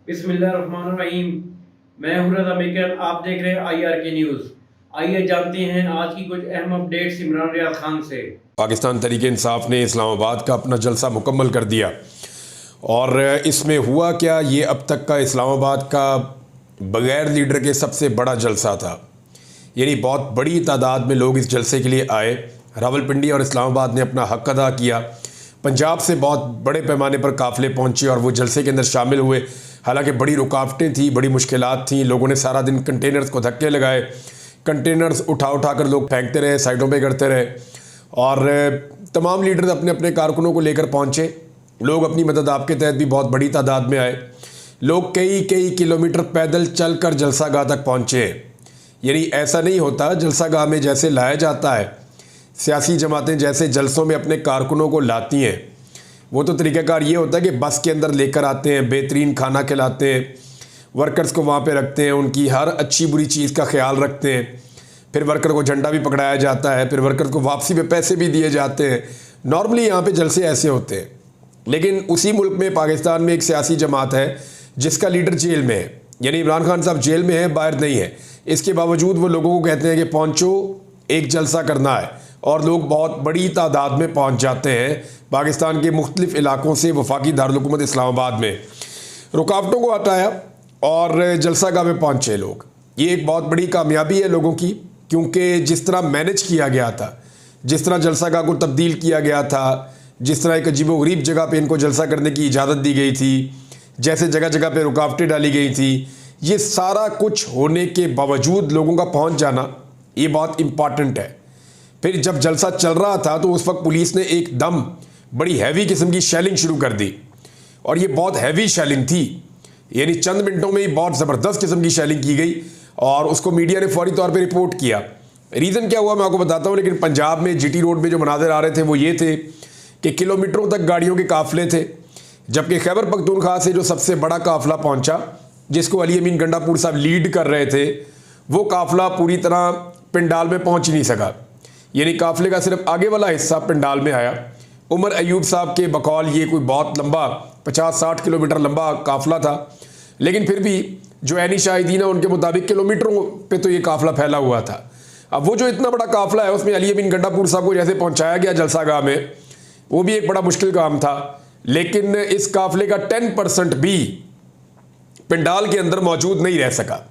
बिस्मिल्लाहिर्रहमानिर्रहीम। मैं हूं रज़ा मेकर, आप देख रहे हैं IRK न्यूज़। आइए जानते हैं आज की कुछ अहम अपडेट्स इमरान रियाज खान से। पाकिस्तान तहरीक इंसाफ ने इस्लामाबाद का अपना जलसा मुकम्मल कर दिया और इसमें हुआ क्या, ये अब तक का इस्लामाबाद का बग़ैर लीडर के सबसे बड़ा जलसा था। यानी बहुत बड़ी तादाद में लोग इस जलसे के लिए आए। रावलपिंडी और इस्लामाबाद ने अपना हक़ अदा किया। पंजाब से बहुत बड़े पैमाने पर काफ़िले पहुँचे और वो जलसे के अंदर शामिल हुए। हालांकि बड़ी रुकावटें थी, बड़ी मुश्किलात थी। लोगों ने सारा दिन कंटेनर्स को धक्के लगाए, कंटेनर्स उठा उठा कर लोग फेंकते रहे, साइडों पे करते रहे और तमाम लीडर अपने अपने कारकुनों को लेकर पहुँचे। लोग अपनी मदद आपके तहत भी बहुत बड़ी तादाद में आए। लोग कई कई किलोमीटर पैदल चल कर जलसा गाह तक पहुँचे। यानी ऐसा नहीं होता, जलसा गाह में जैसे लाया जाता है, सियासी जमातें जैसे जलसों में अपने कारकुनों को लाती हैं, वो तो तरीक़ाकार ये होता है कि बस के अंदर लेकर आते हैं, बेहतरीन खाना खिलाते हैं, वर्कर्स को वहाँ पे रखते हैं, उनकी हर अच्छी बुरी चीज़ का ख्याल रखते हैं। फिर वर्कर को झंडा भी पकड़ाया जाता है, फिर वर्कर को वापसी पे पैसे भी दिए जाते हैं। नॉर्मली यहाँ पे जलसे ऐसे होते हैं। लेकिन उसी मुल्क में, पाकिस्तान में, एक सियासी जमात है जिसका लीडर जेल में है। यानी इमरान खान साहब जेल में है, बाहर नहीं है। इसके बावजूद वो लोगों को कहते हैं कि पहुँचो, एक जलसा करना है, और लोग बहुत बड़ी तादाद में पहुँच जाते हैं पाकिस्तान के मुख्तलिफ इलाकों से वफाकी दारुल-हुकूमत इस्लामाबाद में। रुकावटों को हटाया और जलसा गाह में पहुँचे लोग। ये एक बहुत बड़ी कामयाबी है लोगों की, क्योंकि जिस तरह मैनेज किया गया था, जिस तरह जलसा गाह को तब्दील किया गया था, जिस तरह एक अजीबोगरीब जगह पे इनको जलसा करने की इजाज़त दी गई थी, जैसे जगह जगह पे रुकावटें डाली गई थी, ये सारा कुछ होने के बावजूद लोगों का पहुंच जाना ये बहुत इम्पॉर्टेंट है। फिर जब जलसा चल रहा था तो उस वक्त पुलिस ने एकदम बड़ी हैवी किस्म की शेलिंग शुरू कर दी, और ये बहुत हैवी शेलिंग थी। यानी चंद मिनटों में ही बहुत ज़बरदस्त किस्म की शेलिंग की गई और उसको मीडिया ने फौरी तौर पे रिपोर्ट किया। रीज़न क्या हुआ मैं आपको बताता हूँ। लेकिन पंजाब में GT रोड में जो मनाज़र आ रहे थे वो ये थे कि किलोमीटरों तक गाड़ियों के काफ़िले थे, जबकि खैबर पख्तूनख्वा से जो सबसे बड़ा काफ़िला पहुँचा, जिसको अली अमीन गंडापुर साहब लीड कर रहे थे, वो काफ़िला पूरी तरह पिंडाल में पहुँच ही नहीं सका। यानी काफ़िले का सिर्फ आगे वाला हिस्सा पिंडाल में आया। उमर अयूब साहब के बकौल ये कोई बहुत लंबा 50-60 किलोमीटर लंबा काफ़िला था, लेकिन फिर भी जो ऐनी शाहिदीन है उनके मुताबिक किलोमीटरों पे तो ये काफ़िला फैला हुआ था। अब वो जो इतना बड़ा काफ़िला है उसमें अली अमीन गंडापुर साहब को जैसे पहुंचाया गया जलसा गाह में, वो भी एक बड़ा मुश्किल काम था। लेकिन इस काफ़िले का 10% भी पिंडाल के अंदर मौजूद नहीं रह सका।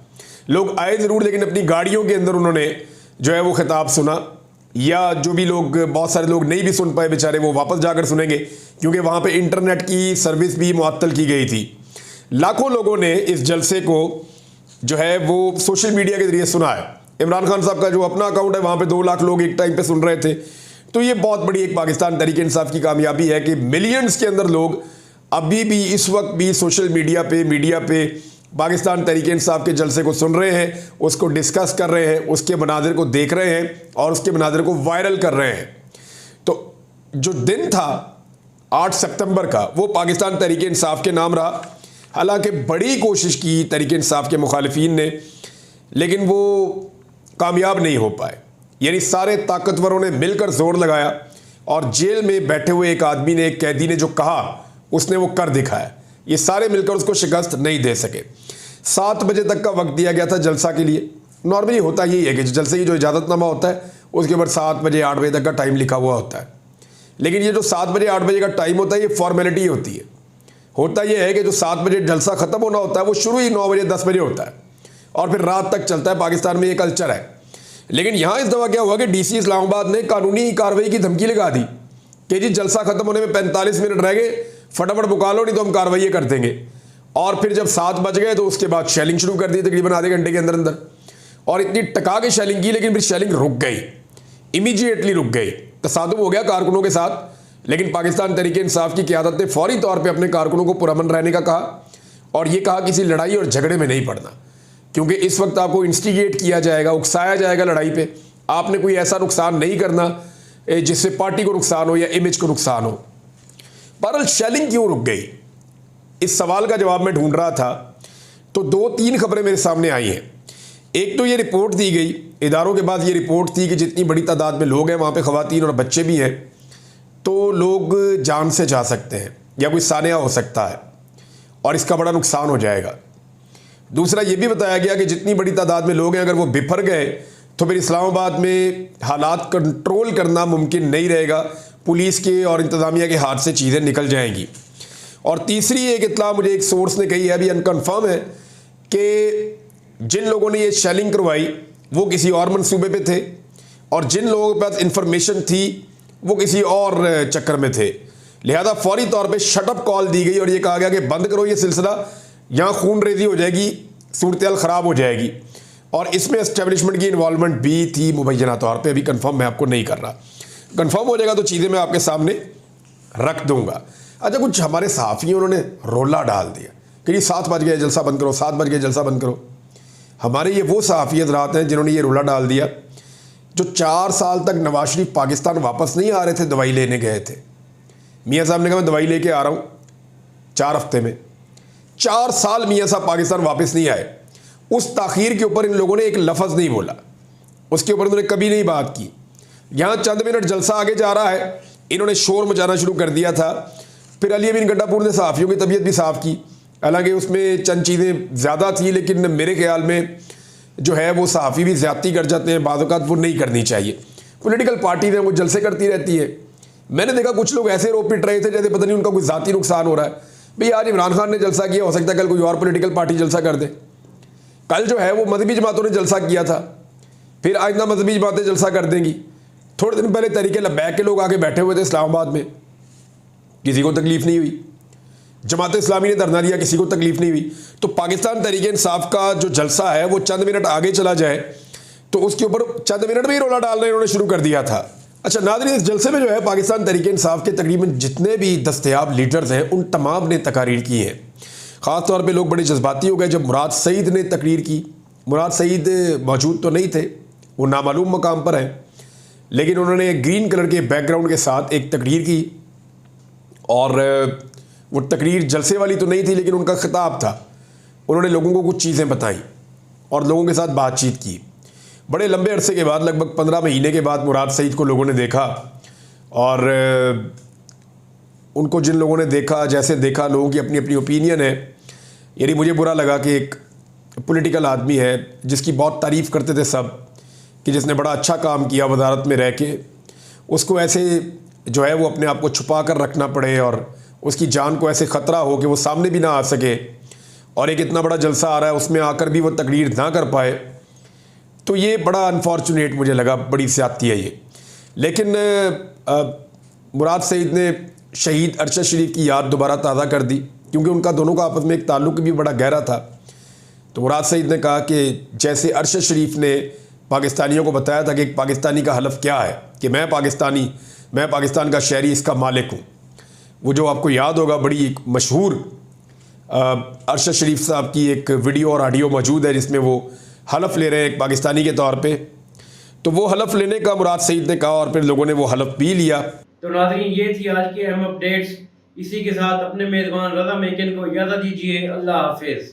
लोग आए ज़रूर, लेकिन अपनी गाड़ियों के अंदर उन्होंने जो है वो खिताब सुना, या जो भी लोग, बहुत सारे लोग नहीं भी सुन पाए बेचारे, वो वापस जाकर सुनेंगे, क्योंकि वहाँ पे इंटरनेट की सर्विस भी मुअत्तल की गई थी। लाखों लोगों ने इस जलसे को जो है वो सोशल मीडिया के जरिए सुना है। इमरान खान साहब का जो अपना अकाउंट है वहाँ पे 2 लाख लोग एक टाइम पे सुन रहे थे। तो ये बहुत बड़ी एक पाकिस्तान तहरीक इंसाफ की कामयाबी है कि मिलियंस के अंदर लोग अभी भी, इस वक्त भी सोशल मीडिया पे पाकिस्तान तहरीक इंसाफ के जलसे को सुन रहे हैं, उसको डिस्कस कर रहे हैं, उसके मनाजिर को देख रहे हैं और उसके मनाजिर को वायरल कर रहे हैं। तो जो दिन था 8 सितंबर का, वो पाकिस्तान तहरीक इंसाफ के नाम रहा। हालांकि बड़ी कोशिश की तहरीक इंसाफ के मुखालिफिन ने, लेकिन वो कामयाब नहीं हो पाए। यानी सारे ताकतवरों ने मिलकर जोर लगाया और जेल में बैठे हुए एक आदमी ने, एक कैदी ने जो कहा उसने वो कर दिखाया। ये सारे मिलकर उसको शिकस्त नहीं दे सके। 7 बजे तक का वक्त दिया गया था जलसा के लिए। नॉर्मली होता यही है कि जलसे की जो इजाज़तनामा होता है उसके ऊपर 7 बजे 8 बजे तक का टाइम लिखा हुआ होता है। लेकिन ये जो 7 बजे 8 बजे का टाइम होता है, ये फॉर्मेलिटी होती है। होता यह है कि जो 7 बजे जलसा ख़त्म होना होता है वो शुरू ही 9 बजे 10 बजे होता है और फिर रात तक चलता है। पाकिस्तान में ये कल्चर है। लेकिन यहाँ इस दफ़ा क्या हुआ कि DC इस्लामाबाद ने कानूनी कार्रवाई की धमकी लगा दी कि जी जलसा ख़त्म होने में 45 मिनट रह गए, फटाफट बुका लो, नहीं तो हम कार्रवाई कर देंगे। और फिर जब 7 बज गए तो उसके बाद शेलिंग शुरू कर दी तकरीबन आधे घंटे के अंदर अंदर, और इतनी टका के शेलिंग की, लेकिन फिर शेलिंग रुक गई, इमीडिएटली रुक गई। तसादुम हो गया कारकुनों के साथ, लेकिन पाकिस्तान तहरीक इंसाफ की क़यादत ने फौरी तौर पर अपने कारकुनों को पुरअमन रहने का कहा और ये कहा किसी लड़ाई और झगड़े में नहीं पड़ना, क्योंकि इस वक्त आपको इंस्टिगेट किया जाएगा, उकसाया जाएगा लड़ाई पे। आपने कोई ऐसा नुकसान नहीं करना जिससे पार्टी को नुकसान हो या इमेज को नुकसान हो। बहरहाल शेलिंग क्यों रुक गई, इस सवाल का जवाब मैं ढूंढ रहा था तो 2-3 खबरें मेरे सामने आई हैं। एक तो ये रिपोर्ट दी गई इदारों के बाद, ये रिपोर्ट थी कि जितनी बड़ी तादाद में लोग हैं वहाँ पे ख़वातीन और बच्चे भी हैं, तो लोग जान से जा सकते हैं या कोई सानिया हो सकता है। और इसका बड़ा नुकसान हो जाएगा। दूसरा ये भी बताया गया कि जितनी बड़ी तादाद में लोग हैं अगर वो बिफर गए तो फिर इस्लामाबाद में हालात कंट्रोल करना मुमकिन नहीं रहेगा, पुलिस के और इंतज़ामिया के हाथ से चीज़ें निकल जाएंगी। और तीसरी एक इत्तला मुझे एक सोर्स ने कही है, अभी अनकन्फर्म है, कि जिन लोगों ने ये शेलिंग करवाई वो किसी और मंसूबे पे थे और जिन लोगों के पास इंफॉर्मेशन थी वो किसी और चक्कर में थे। लिहाजा फौरी तौर पे शटअप कॉल दी गई और ये कहा गया कि बंद करो ये सिलसिला, यहाँ खून रेजी हो जाएगी, सूरत हाल ख़राब हो जाएगी। और इसमें एस्टेब्लिशमेंट की इन्वॉल्वमेंट भी थी मुबैना तौर पे, अभी कंफर्म मैं आपको नहीं कर रहा। कंफर्म हो जाएगा तो चीज़ें मैं आपके सामने रख दूंगा। अच्छा, कुछ हमारे सहाफ़ी उन्होंने रोला डाल दिया कि जी 7 बज गए जलसा बंद करो, 7 बज गए जलसा बंद करो। हमारे ये वो सहाफ़ी हज़रात हैं जिन्होंने ये रोला डाल दिया जो 4 साल तक नवाज शरीफ पाकिस्तान वापस नहीं आ रहे थे, दवाई लेने गए थे। मियाँ साहब ने कहा मैं दवाई लेके आ रहा हूँ 4 हफ्ते में। 4 साल मियाँ साहब पाकिस्तान वापस नहीं आए। उस ताख़ीर के ऊपर इन लोगों ने एक लफ्ज़ नहीं बोला, उसके ऊपर उन्होंने कभी नहीं बात की। यहाँ चंद मिनट जलसा आगे जा रहा है, इन्होंने शोर मचाना शुरू कर दिया था। फिर अली अमीन गड्ढापुर ने सहाफ़ियों की तबीयत भी साफ़ की, हालांकि उसमें चंद चीज़ें ज़्यादा थी, लेकिन मेरे ख्याल में जो है वो सहाफ़ी भी ज़्यादती कर जाते हैं, बाज़ औक़ात वो नहीं करनी चाहिए। पॉलिटिकल पार्टीज़ हैं वो जलसे करती रहती है। मैंने देखा कुछ लोग ऐसे रो पिट रहे थे जैसे पता नहीं उनका कोई ज़ाती नुकसान हो रहा है। भाई आज इमरान खान ने जलसा किया, हो सकता है कल कोई और पॉलिटिकल पार्टी जलसा कर दे। कल जो है वो मजहबी जमातों ने जलसा किया था, फिर आइंदा मजहबी जमातें जलसा कर देंगी। थोड़े दिन पहले तरीके लब्बैक के लोग आके बैठे हुए थे इस्लामाबाद में, किसी को तकलीफ नहीं हुई। जमात इस्लामी ने धरना दिया, किसी को तकलीफ नहीं हुई। तो पाकिस्तान तहरीक इंसाफ का जो जलसा है वो चंद मिनट आगे चला जाए तो उसके ऊपर चंद मिनट में ही रोला डालना इन्होंने शुरू कर दिया था। अच्छा नाज़रीन, इस जलसे में जो है पाकिस्तान तहरीक इंसाफ के तकरीबन जितने भी दस्तयाब लीडर्स हैं उन तमाम ने तकारीर की है। ख़ास तौर पे लोग बड़े जज्बाती हो गए जब मुराद सईद ने तकरीर की। मुराद सईद मौजूद तो नहीं थे, वो नामालूम मकाम पर हैं, लेकिन उन्होंने ग्रीन कलर के बैकग्राउंड के साथ एक तकरीर की और वो तकरीर जलसे वाली तो नहीं थी लेकिन उनका खिताब था। उन्होंने लोगों को कुछ चीज़ें बताई और लोगों के साथ बातचीत की। बड़े लंबे अरसे के बाद, लगभग 15 महीने के बाद मुराद सईद को लोगों ने देखा और उनको जिन लोगों ने देखा, जैसे देखा, लोगों की अपनी अपनी ओपिनियन है। यानी मुझे बुरा लगा कि एक पॉलिटिकल आदमी है जिसकी बहुत तारीफ़ करते थे सब, कि जिसने बड़ा अच्छा काम किया वजारत में रह के, उसको ऐसे जो है वो अपने आप को छुपा कर रखना पड़े और उसकी जान को ऐसे ख़तरा हो कि वो सामने भी ना आ सके और एक इतना बड़ा जलसा आ रहा है उसमें आकर भी वो तकरीर ना कर पाए। तो ये बड़ा अनफॉर्चुनेट मुझे लगा, बड़ी ज़्यादती है ये। लेकिन मुराद सईद ने शहीद अरशद शरीफ की याद दोबारा ताज़ा कर दी, क्योंकि उनका दोनों का आपस में एक ताल्लुक़ भी बड़ा गहरा था। तो मुराद सईद ने कहा कि जैसे अरशद शरीफ ने पाकिस्तानियों को बताया था कि एक पाकिस्तानी का हलफ क्या है, कि मैं पाकिस्तान का शहरी, इसका मालिक हूँ। वो जो आपको याद होगा, बड़ी एक मशहूर अरशद शरीफ साहब की एक वीडियो और ऑडियो मौजूद है जिसमें वो हलफ ले रहे हैं एक पाकिस्तानी के तौर पे। तो वो हलफ लेने का मुराद सईद ने कहा और फिर लोगों ने वो हलफ भी लिया। तो नाज़रीन, ये थी आज की अहम अपडेट्स। इसी के साथ अपने मेज़बान रज़ा मेकन को इजाज़त दीजिए। अल्लाह हाफिज़।